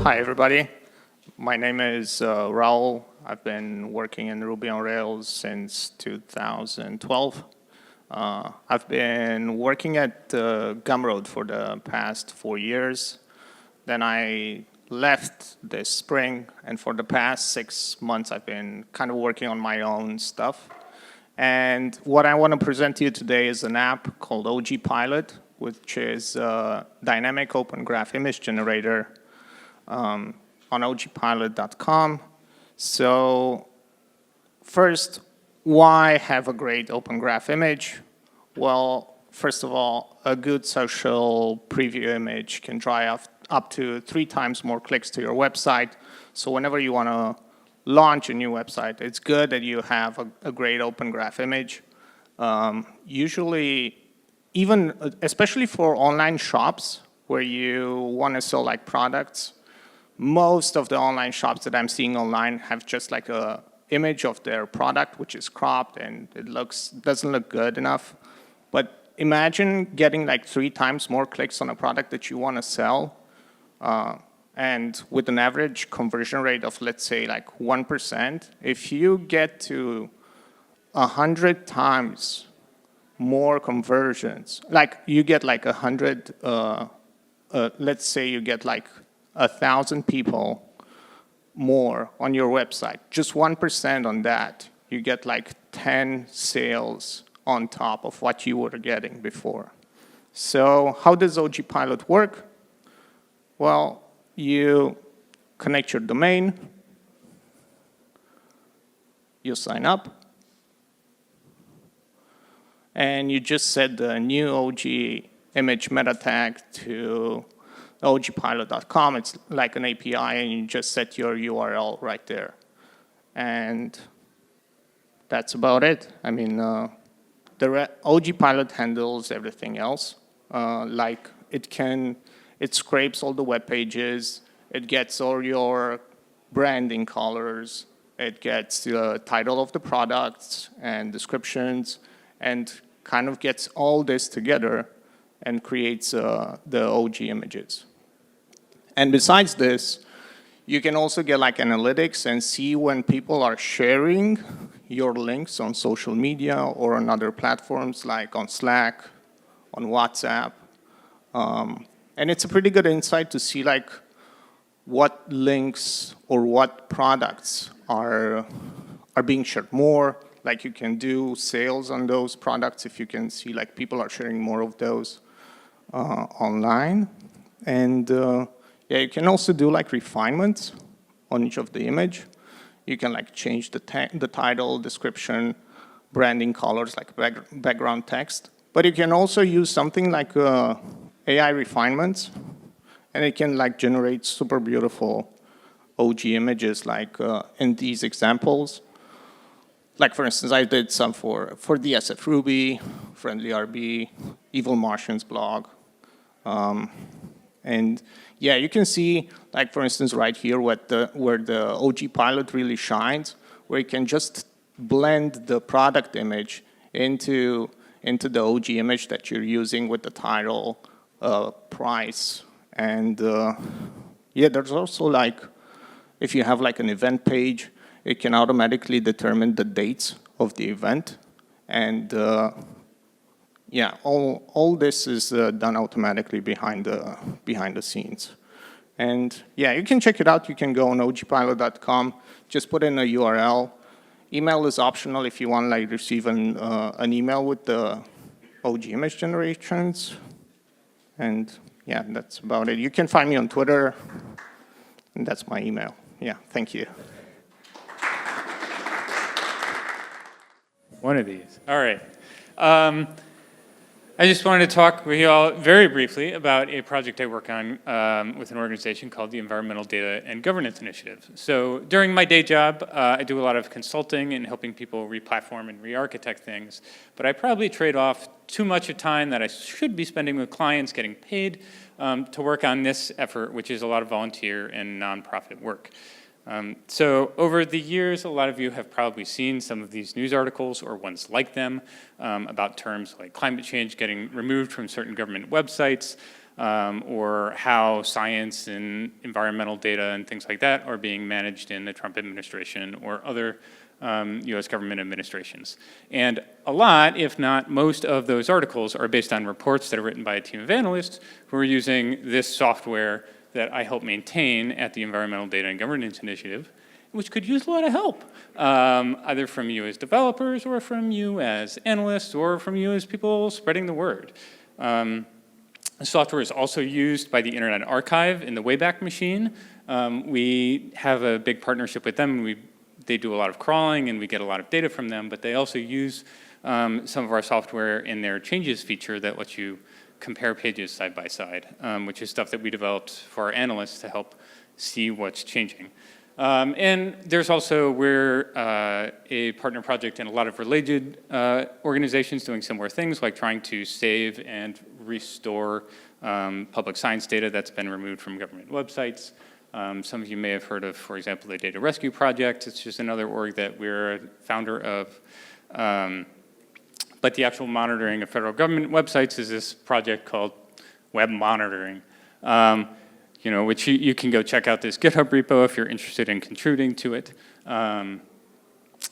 Hi, everybody. My name is Raul. I've been working in Ruby on Rails since 2012. I've been working at Gumroad for the past 4 years. Then I left this spring, and for the past 6 months, I've been kind of working on my own stuff. And what I want to present to you today is an app called OG Pilot, which is a dynamic open graph image generator on ogpilot.com. So first, why have a great open graph image? Well, first of all, a good social preview image can drive up to 3 times more clicks to your website. So whenever you want to launch a new website, it's good that you have a great open graph image. Usually, especially for online shops where you want to sell like products, most of the online shops that I'm seeing online have just like a image of their product, which is cropped and it doesn't look good enough. But imagine getting like 3 times more clicks on a product that you want to sell, and with an average conversion rate of, let's say, like 1%, if you get to 100 times more conversions, like you get like 100, let's say you get like 1,000 people more on your website, just 1% on that, you get like 10 sales on top of what you were getting before. So how does OG Pilot work? Well, you connect your domain, you sign up, and you just set the new OG image meta tag to ogpilot.com. It's like an API, and you just set your URL right there. And that's about it. I mean, OG Pilot handles everything else. Like it scrapes all the web pages, it gets all your branding colors, it gets the title of the products and descriptions, and kind of gets all this together and creates the OG images. And besides this, you can also get like analytics and see when people are sharing your links on social media or on other platforms like on Slack, on WhatsApp. And it's a pretty good insight to see like what links or what products are being shared more. Like you can do sales on those products if you can see like people are sharing more of those online. And yeah, you can also do like refinements on each of the image. You can like change the title, description, branding colors, like background text. But you can also use something like AI refinements, and it can like generate super beautiful OG images like in these examples. Like for instance, I did some for DSF Ruby, Friendly RB, Evil Martians blog. And yeah, you can see, like for instance, right here where the OG Pilot really shines, where you can just blend the product image into the OG image that you're using with the title, price, and yeah, there's also like, if you have like an event page, it can automatically determine the dates of the event, and yeah, all this is done automatically behind the scenes. And yeah, you can check it out. You can go on ogpilot.com, just put in a URL. Email is optional if you want to like receive an email with the OG image generations. And yeah, that's about it. You can find me on Twitter, and that's my email. Yeah, thank you. One of these. All right. I just wanted to talk with you all very briefly about a project I work on with an organization called the Environmental Data and Governance Initiative. So during my day job, I do a lot of consulting and helping people re-platform and re-architect things, but I probably trade off too much of time that I should be spending with clients getting paid to work on this effort, which is a lot of volunteer and nonprofit work. So over the years, a lot of you have probably seen some of these news articles or ones like them about terms like climate change getting removed from certain government websites. or how science and environmental data and things like that are being managed in the Trump administration or other US government administrations. And a lot, if not most of those articles are based on reports that are written by a team of analysts who are using this software that I help maintain at the Environmental Data and Governance Initiative, which could use a lot of help, either from you as developers or from you as analysts or from you as people spreading the word. The software is also used by the Internet Archive in the Wayback Machine. We have a big partnership with them, and they do a lot of crawling, and we get a lot of data from them, but they also use some of our software in their changes feature that lets you compare pages side by side, which is stuff that we developed for our analysts to help see what's changing. And there's also, we're a partner project in a lot of related organizations doing similar things, like trying to save and restore public science data that's been removed from government websites. Some of you may have heard of, for example, the Data Rescue Project. It's just another org that we're a founder of. But the actual monitoring of federal government websites is this project called Web Monitoring, which you can go check out this GitHub repo if you're interested in contributing to it.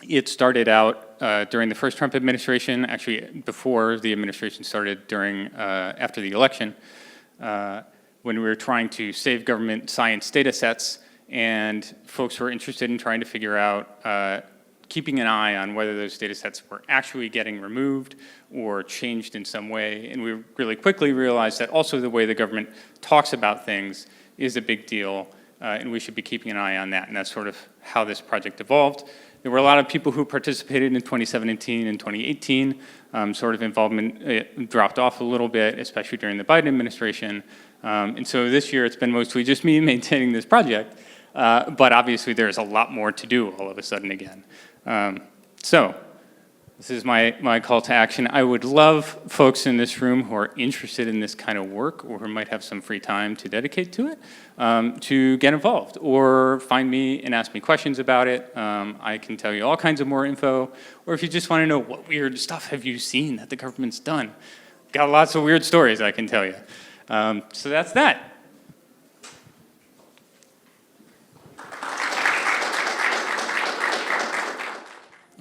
It started out during the first Trump administration, actually before the administration started after the election, when we were trying to save government science data sets, and folks were interested in trying to figure out keeping an eye on whether those data sets were actually getting removed or changed in some way. And we really quickly realized that also the way the government talks about things is a big deal, and we should be keeping an eye on that. And that's sort of how this project evolved. There were a lot of people who participated in 2017 and 2018. Sort of involvement dropped off a little bit, especially during the Biden administration. And so this year it's been mostly just me maintaining this project. But obviously there's a lot more to do all of a sudden again. So this is my call to action. I would love folks in this room who are interested in this kind of work or who might have some free time to dedicate to it to get involved or find me and ask me questions about it. I can tell you all kinds of more info. Or if you just want to know what weird stuff have you seen that the government's done. Got lots of weird stories I can tell you. So that's that.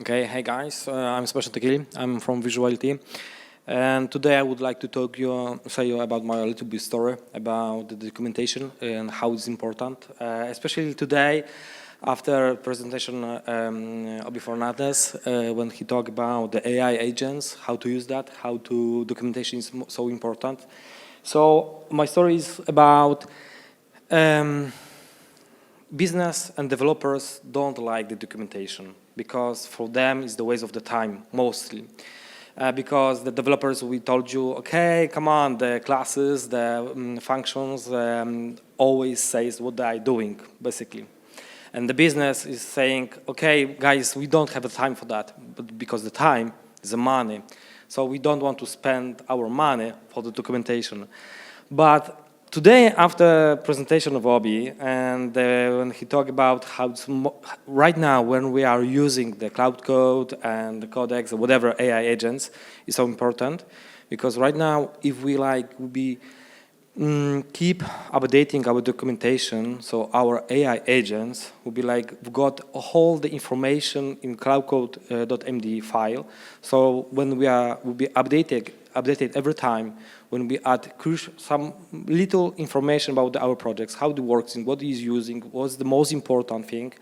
Okay, hey guys, I'm Sebastian Tekieli. I'm from Visuality, and today I would like to say you about my little bit story about the documentation and how it's important, especially today after presentation of Fernandez when he talked about the AI agents, how to use that, how to documentation is so important. So my story is about business and developers don't like the documentation because for them it's the waste of the time mostly. Because the developers, we told you, okay, come on, the classes, the functions always says what they are doing, basically. And the business is saying, okay, guys, we don't have the time for that, but because the time is the money. So we don't want to spend our money for the documentation. But today, after presentation of Obi, and when he talked about how it's right now when we are using the cloud code and the codex or whatever AI agents is so important, because right now if we keep updating our documentation, so our AI agents will be like we've got all the information in cloudcode.md file. So when will be updated every time when we add some little information about our projects, how it works, and what it is using, what's the most important thing.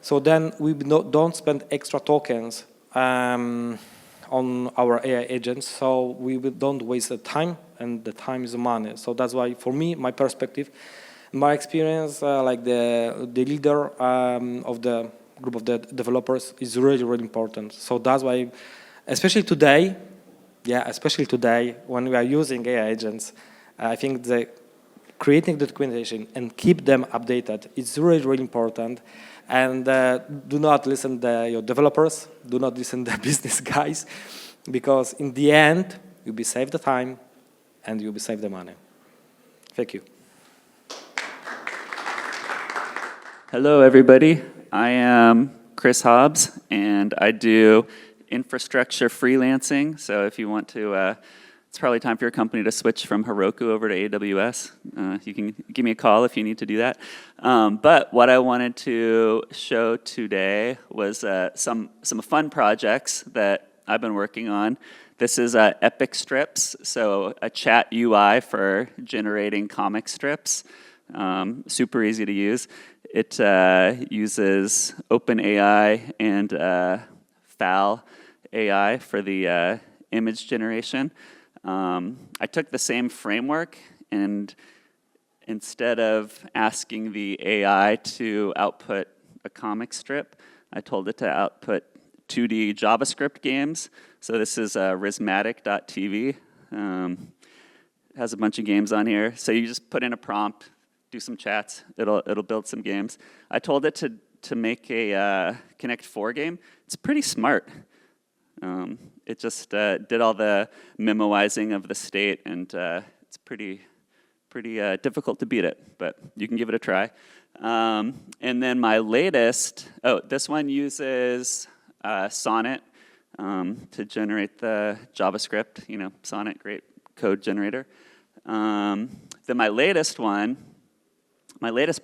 So then we don't spend extra tokens on our AI agents, so we don't waste the time, and the time is the money. So that's why, for me, my perspective, my experience, like the leader of the group of the developers is really, really important. So that's why, especially today, when we are using AI agents, I think creating the documentation and keep them updated is really, really important. And do not listen to your developers, do not listen to the business guys, because in the end, you'll be save the time and you'll be save the money. Thank you. Hello, everybody. I am Chris Hobbs, and I do infrastructure freelancing. So if you want to it's probably time for your company to switch from Heroku over to AWS. You can give me a call if you need to do that. But what I wanted to show today was some fun projects that I've been working on. This is Epic Strips, so a chat UI for generating comic strips. Super easy to use. It uses OpenAI and FAL AI for the image generation. I took the same framework, and instead of asking the AI to output a comic strip, I told it to output 2D JavaScript games. So this is Rhythmatic.tv. Has a bunch of games on here. So you just put in a prompt, do some chats. It'll build some games. I told it to make a Connect 4 game. It's pretty smart. It just did all the memoizing of the state, and it's pretty difficult to beat it, but you can give it a try. And then my latest, this one uses Sonnet to generate the JavaScript. You know, Sonnet, great code generator. Then my latest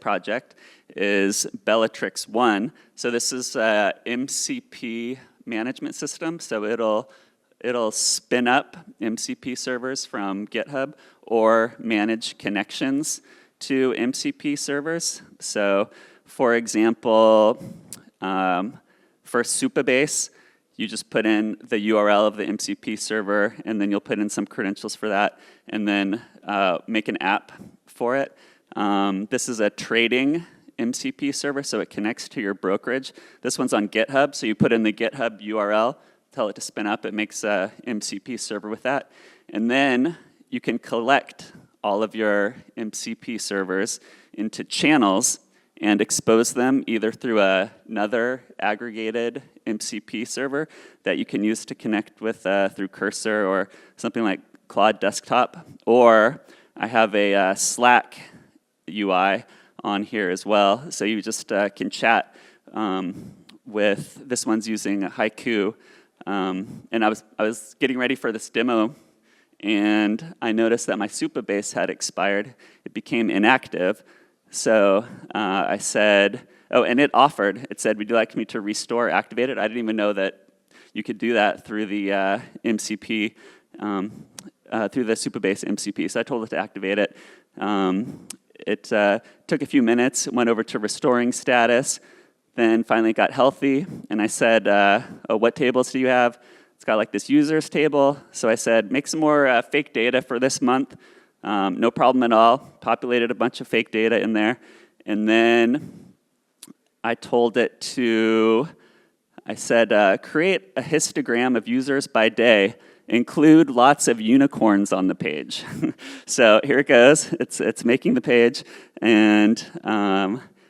project is Bellatrix One. So this is MCP management system. So it'll spin up MCP servers from GitHub or manage connections to MCP servers. So for example, for Supabase, you just put in the URL of the MCP server, and then you'll put in some credentials for that, and then make an app for it. This is a trading MCP server, so it connects to your brokerage. This one's on GitHub, so you put in the GitHub URL, tell it to spin up, it makes a MCP server with that. And then you can collect all of your MCP servers into channels and expose them either through another aggregated MCP server that you can use to connect with through Cursor or something like Claude Desktop, or I have a Slack UI on here as well. So you just can chat with, this one's using Haiku. And I was getting ready for this demo, and I noticed that my Supabase had expired. It became inactive. So I said, and it offered. It said, would you like me to restore, activate it? I didn't even know that you could do that through the MCP, through the Supabase MCP. So I told it to activate it. It took a few minutes, went over to restoring status, then finally got healthy, and I said, what tables do you have? It's got like this users table, so I said, make some more fake data for this month. No problem at all, populated a bunch of fake data in there, and then I told it to, I said, create a histogram of users by day, include lots of unicorns on the page. So here it goes. It's making the page, and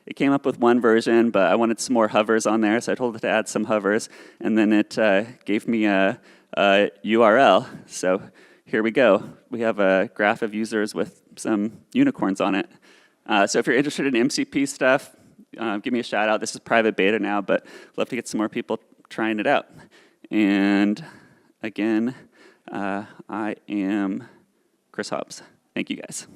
it came up with one version, but I wanted some more hovers on there, so I told it to add some hovers, and then it gave me a URL. So here we go. We have a graph of users with some unicorns on it. So if you're interested in MCP stuff, give me a shout out. This is private beta now, but I'd love to get some more people trying it out. And again, I am Chris Hobbs. Thank you, guys.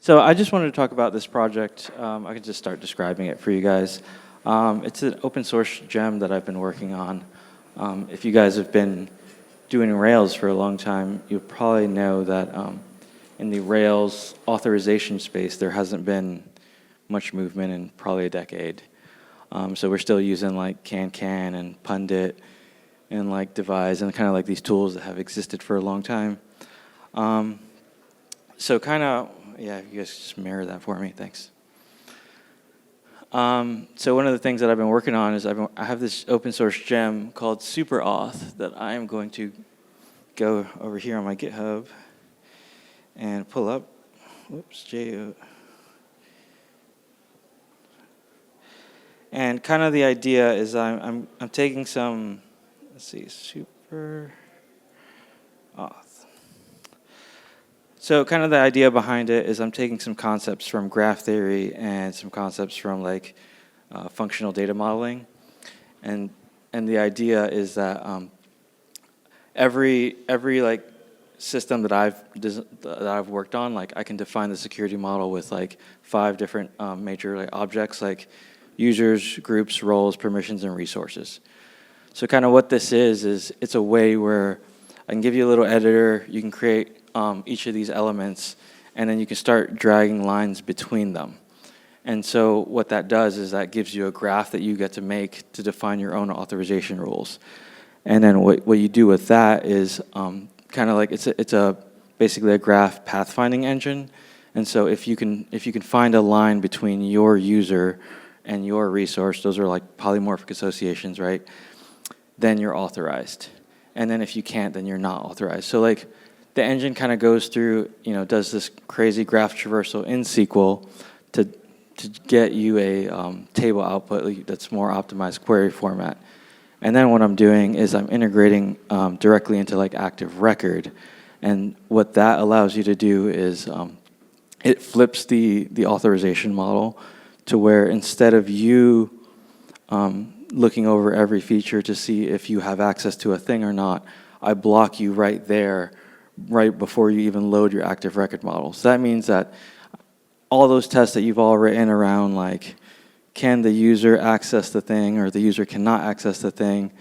So I just wanted to talk about this project. I can just start describing it for you guys. It's an open source gem that I've been working on. If you guys have been doing Rails for a long time, you probably know that in the Rails authorization space, there hasn't been much movement in probably a decade. So we're still using like can and Pundit and like Devise and kind of like these tools that have existed for a long time. So kind of, yeah, you guys just mirror that for me, thanks. So one of the things that I've been working on is I have this open source gem called SuperAuth that I am going to go over here on my GitHub and pull up. Whoops, And kind of the idea is I'm taking some, let's see, SuperAuth. So kind of the idea behind it is I'm taking some concepts from graph theory and some concepts from like functional data modeling, and the idea is that every like system that I've worked on, like I can define the security model with like 5 different major like objects, like users, groups, roles, permissions, and resources. So kind of what this is it's a way where I can give you a little editor, you can create each of these elements, and then you can start dragging lines between them. And so what that does is that gives you a graph that you get to make to define your own authorization rules. And then what you do with that is kind of like it's basically a graph pathfinding engine. And so if you can find a line between your user and your resource, those are like polymorphic associations, right? Then you're authorized. And then if you can't, then you're not authorized. So like the engine kind of goes through, does this crazy graph traversal in SQL to get you a table output that's more optimized query format. And then what I'm doing is I'm integrating directly into like Active Record. And what that allows you to do is it flips the authorization model to where instead of you looking over every feature to see if you have access to a thing or not, I block you right there, right before you even load your Active Record model. So that means that all those tests that you've all written around, like, can the user access the thing or the user cannot access the thing,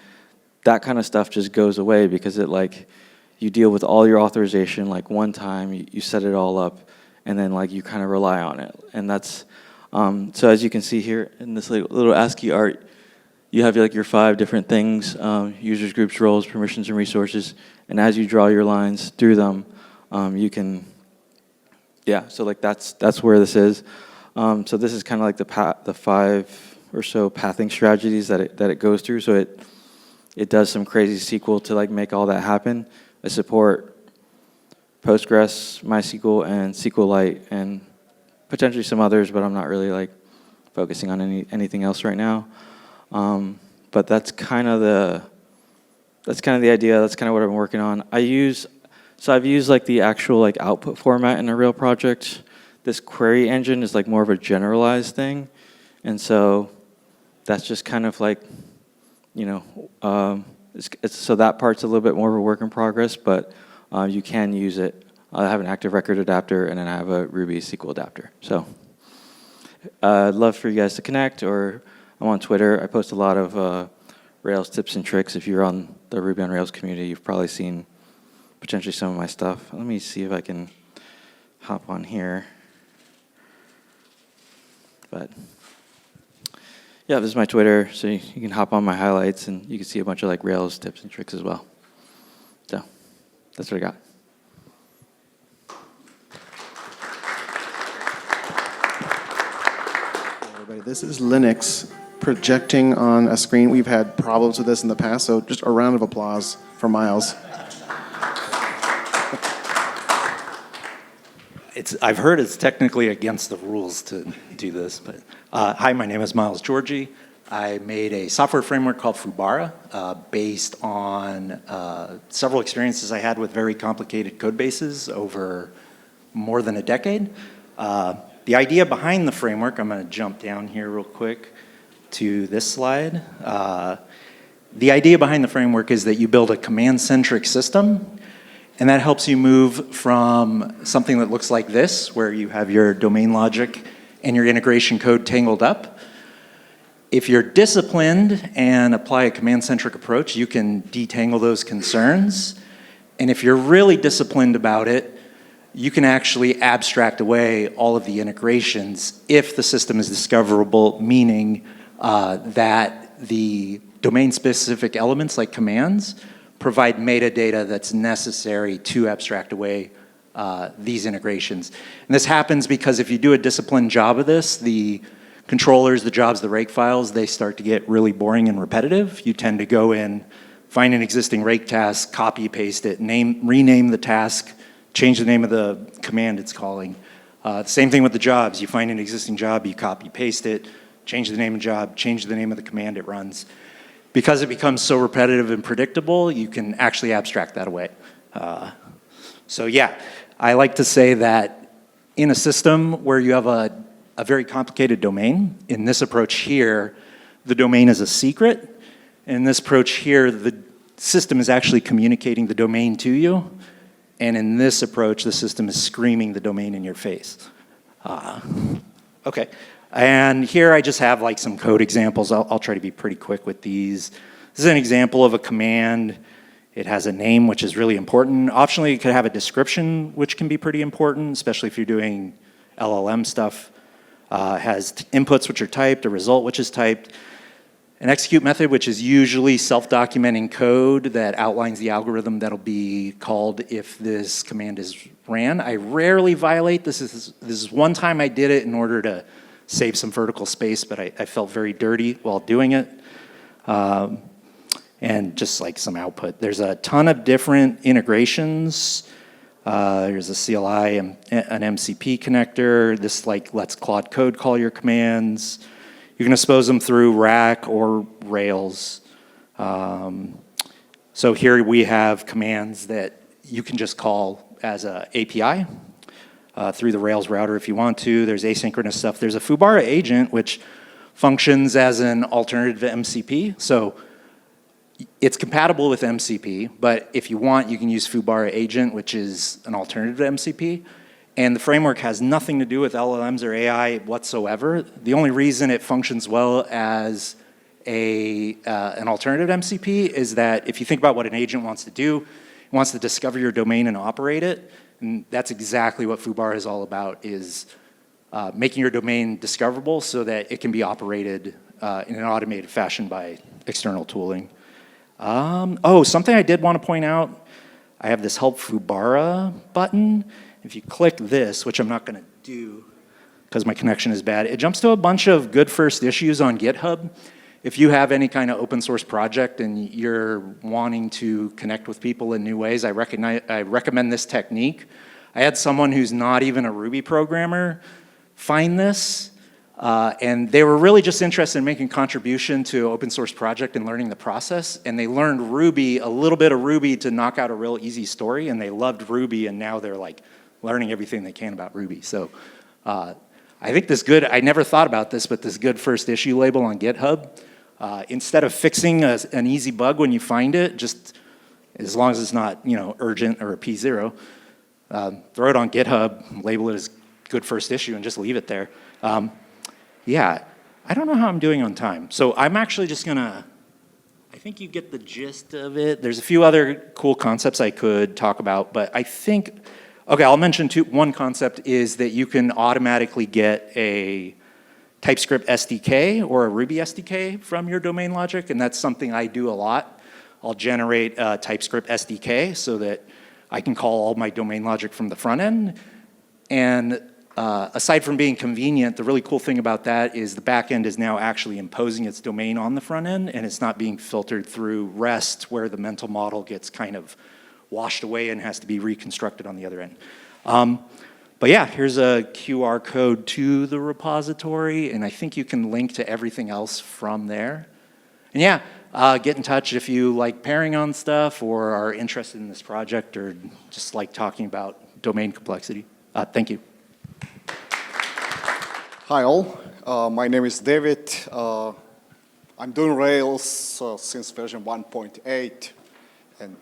that kind of stuff just goes away because it like, you deal with all your authorization like one time, you set it all up, and then like you kind of rely on it. And that's, so as you can see here in this little ASCII art, you have like your 5 different things, users, groups, roles, permissions, and resources. And as you draw your lines through them, you can, yeah, so like that's where this is. So this is kind of like the 5 or so pathing strategies that it goes through. So it does some crazy SQL to like make all that happen. I support Postgres, MySQL, and SQLite, and potentially some others, but I'm not really like focusing on anything else right now. But that's kind of the idea. That's kind of what I'm working on. I've used like the actual like output format in a real project. This query engine is like more of a generalized thing, and so that's just kind of like, so that part's a little bit more of a work in progress, but you can use it. I have an Active Record adapter, and then I have a Ruby SQL adapter. So I'd love for you guys to connect, or I'm on Twitter. I post a lot of Rails tips and tricks. If you're on the Ruby on Rails community, you've probably seen potentially some of my stuff. Let me see if I can hop on here. But yeah, this is my Twitter, so you can hop on my highlights and you can see a bunch of like Rails tips and tricks as well. So that's what I got. Everybody, this is Linux projecting on a screen. We've had problems with this in the past, so just a round of applause for Miles. I've heard it's technically against the rules to do this, but hi, my name is Miles Georgi. I made a software framework called Fubara based on several experiences I had with very complicated code bases over more than a decade. The idea behind the framework, I'm going to jump down here real quick to this slide. The idea behind the framework is that you build a command-centric system, and that helps you move from something that looks like this, where you have your domain logic and your integration code tangled up. If you're disciplined and apply a command-centric approach, you can detangle those concerns. And if you're really disciplined about it, you can actually abstract away all of the integrations if the system is discoverable, meaning that the domain-specific elements like commands provide metadata that's necessary to abstract away these integrations. And this happens because if you do a disciplined job of this, the controllers, the jobs, the rake files, they start to get really boring and repetitive. You tend to go in, find an existing rake task, copy, paste it, rename the task, change the name of the command it's calling. Same thing with the jobs. You find an existing job, you copy, paste it, change the name of the job, change the name of the command it runs. Because it becomes so repetitive and predictable, you can actually abstract that away. So yeah, I like to say that in a system where you have a very complicated domain, in this approach here, the domain is a secret. In this approach here, the system is actually communicating the domain to you. And in this approach, the system is screaming the domain in your face. Okay. And here I just have like some code examples. I'll try to be pretty quick with these. This is an example of a command. It has a name, which is really important. Optionally, it could have a description, which can be pretty important, especially if you're doing LLM stuff. Has inputs, which are typed, a result, which is typed. An execute method, which is usually self-documenting code that outlines the algorithm that'll be called if this command is ran. I rarely violate this. This is one time I did it in order to save some vertical space, but I felt very dirty while doing it. And just like some output. There's a ton of different integrations. There's a CLI, an MCP connector. This like lets Claude Code call your commands. You can expose them through Rack or Rails. So here we have commands that you can just call as an API through the Rails router if you want to. There's asynchronous stuff. There's a Fubara agent, which functions as an alternative to MCP. So it's compatible with MCP, but if you want, you can use Fubara agent, which is an alternative to MCP. And the framework has nothing to do with LLMs or AI whatsoever. The only reason it functions well as an alternative to MCP is that if you think about what an agent wants to do, it wants to discover your domain and operate it. And that's exactly what Fubara is all about, is making your domain discoverable so that it can be operated in an automated fashion by external tooling. Something I did want to point out, I have this Help Fubara button. If you click this, which I'm not going to do because my connection is bad, it jumps to a bunch of good first issues on GitHub. If you have any kind of open source project and you're wanting to connect with people in new ways, I recommend this technique. I had someone who's not even a Ruby programmer find this, and they were really just interested in making contribution to open source project and learning the process, and they learned Ruby, a little bit of Ruby to knock out a real easy story, and they loved Ruby, and now they're like learning everything they can about Ruby. So I think this good, I never thought about this, but this good first issue label on GitHub, instead of fixing an easy bug when you find it, just as long as it's not, urgent or a P0, throw it on GitHub, label it as good first issue, and just leave it there. Yeah, I don't know how I'm doing on time. So I'm actually just gonna, I think you get the gist of it. There's a few other cool concepts I could talk about, but I think, okay, I'll mention one concept is that you can automatically get a TypeScript SDK or a Ruby SDK from your domain logic, and that's something I do a lot. I'll generate a TypeScript SDK so that I can call all my domain logic from the front end. And aside from being convenient, the really cool thing about that is the back end is now actually imposing its domain on the front end, and it's not being filtered through REST where the mental model gets kind of washed away and has to be reconstructed on the other end. But yeah, here's a QR code to the repository, and I think you can link to everything else from there. And yeah, get in touch if you like pairing on stuff or are interested in this project or just like talking about domain complexity. Thank you. Hi all, my name is David. I'm doing Rails since version 1.8, and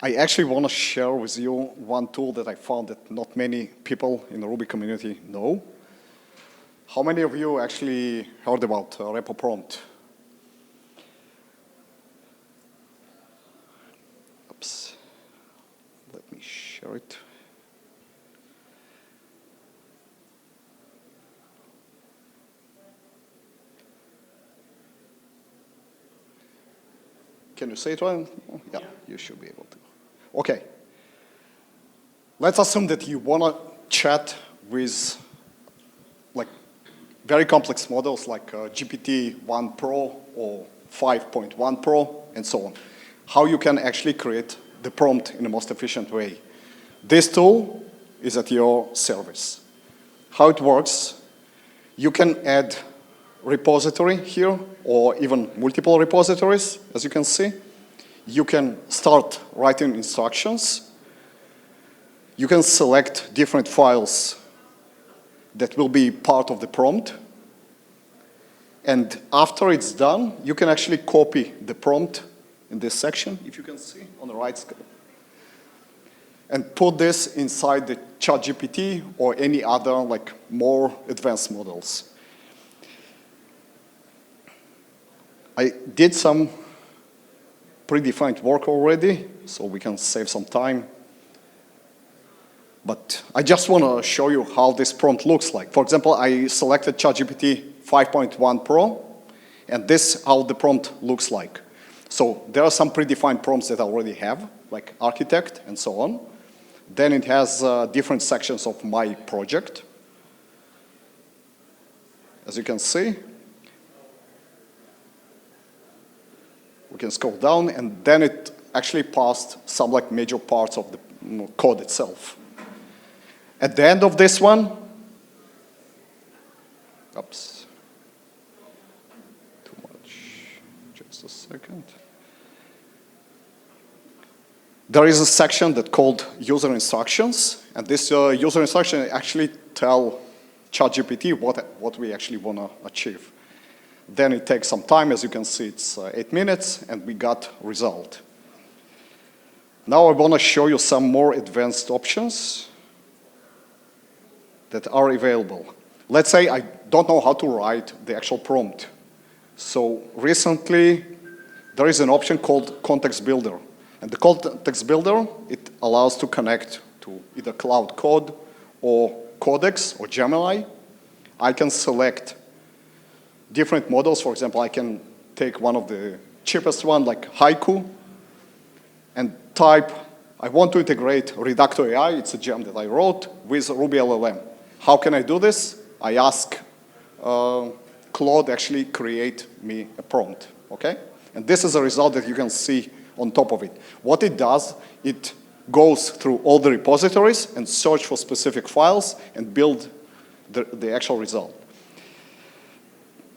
I actually want to share with you one tool that I found that not many people in the Ruby community know. How many of you actually heard about Repo Prompt? Oops, let me share it. Can you say it well? Yeah, you should be able to. Okay. Let's assume that you want to chat with like very complex models like GPT-1 Pro or 5.1 Pro and so on. How you can actually create the prompt in the most efficient way. This tool is at your service. How it works, you can add repository here, or even multiple repositories, as you can see. You can start writing instructions. You can select different files that will be part of the prompt. And after it's done, you can actually copy the prompt in this section, if you can see on the right side, and put this inside the ChatGPT or any other like more advanced models. I did some predefined work already, so we can save some time. But I just want to show you how this prompt looks like. For example, I selected ChatGPT 5.1 Pro, and this is how the prompt looks like. So there are some predefined prompts that I already have, like architect and so on. Then it has different sections of my project. As you can see, we can scroll down, and then it actually passed some like major parts of the code itself. At the end of this one, oops, too much, just a second. There is a section that's called user instructions, and this user instruction actually tell ChatGPT what we actually want to achieve. Then it takes some time. As you can see, it's 8 minutes, and we got result. Now I want to show you some more advanced options that are available. Let's say I don't know how to write the actual prompt. So recently, there is an option called Context Builder. And the Context Builder, it allows to connect to either Cloud Code or Codex or Gemini. I can select different models. For example, I can take one of the cheapest one, like Haiku, and type, I want to integrate Reducto AI, it's a gem that I wrote, with Ruby LLM. How can I do this? I ask Claude actually create me a prompt, okay? And this is a result that you can see on top of it. What it does, it goes through all the repositories and search for specific files and build the actual result.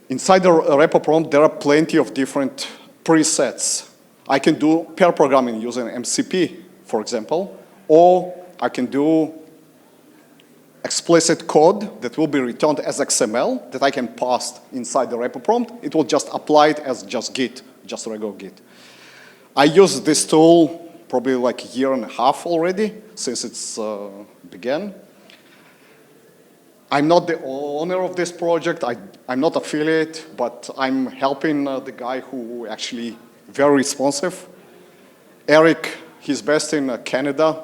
Inside the Repo Prompt, there are plenty of different presets. I can do pair programming using MCP, for example, or I can do explicit code that will be returned as XML that I can pass inside the Repo Prompt. It will just apply it as just Git, just regular Git. I use this tool probably like a year and a half already since it's began. I'm not the owner of this project. I'm not affiliate, but I'm helping the guy who actually very responsive. Eric, he's based in Canada.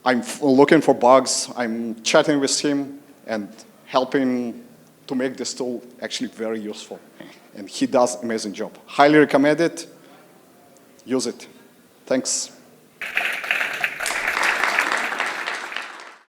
I'm looking for bugs. I'm chatting with him and helping to make this tool actually very useful. And he does an amazing job. Highly recommend it. Use it. Thanks.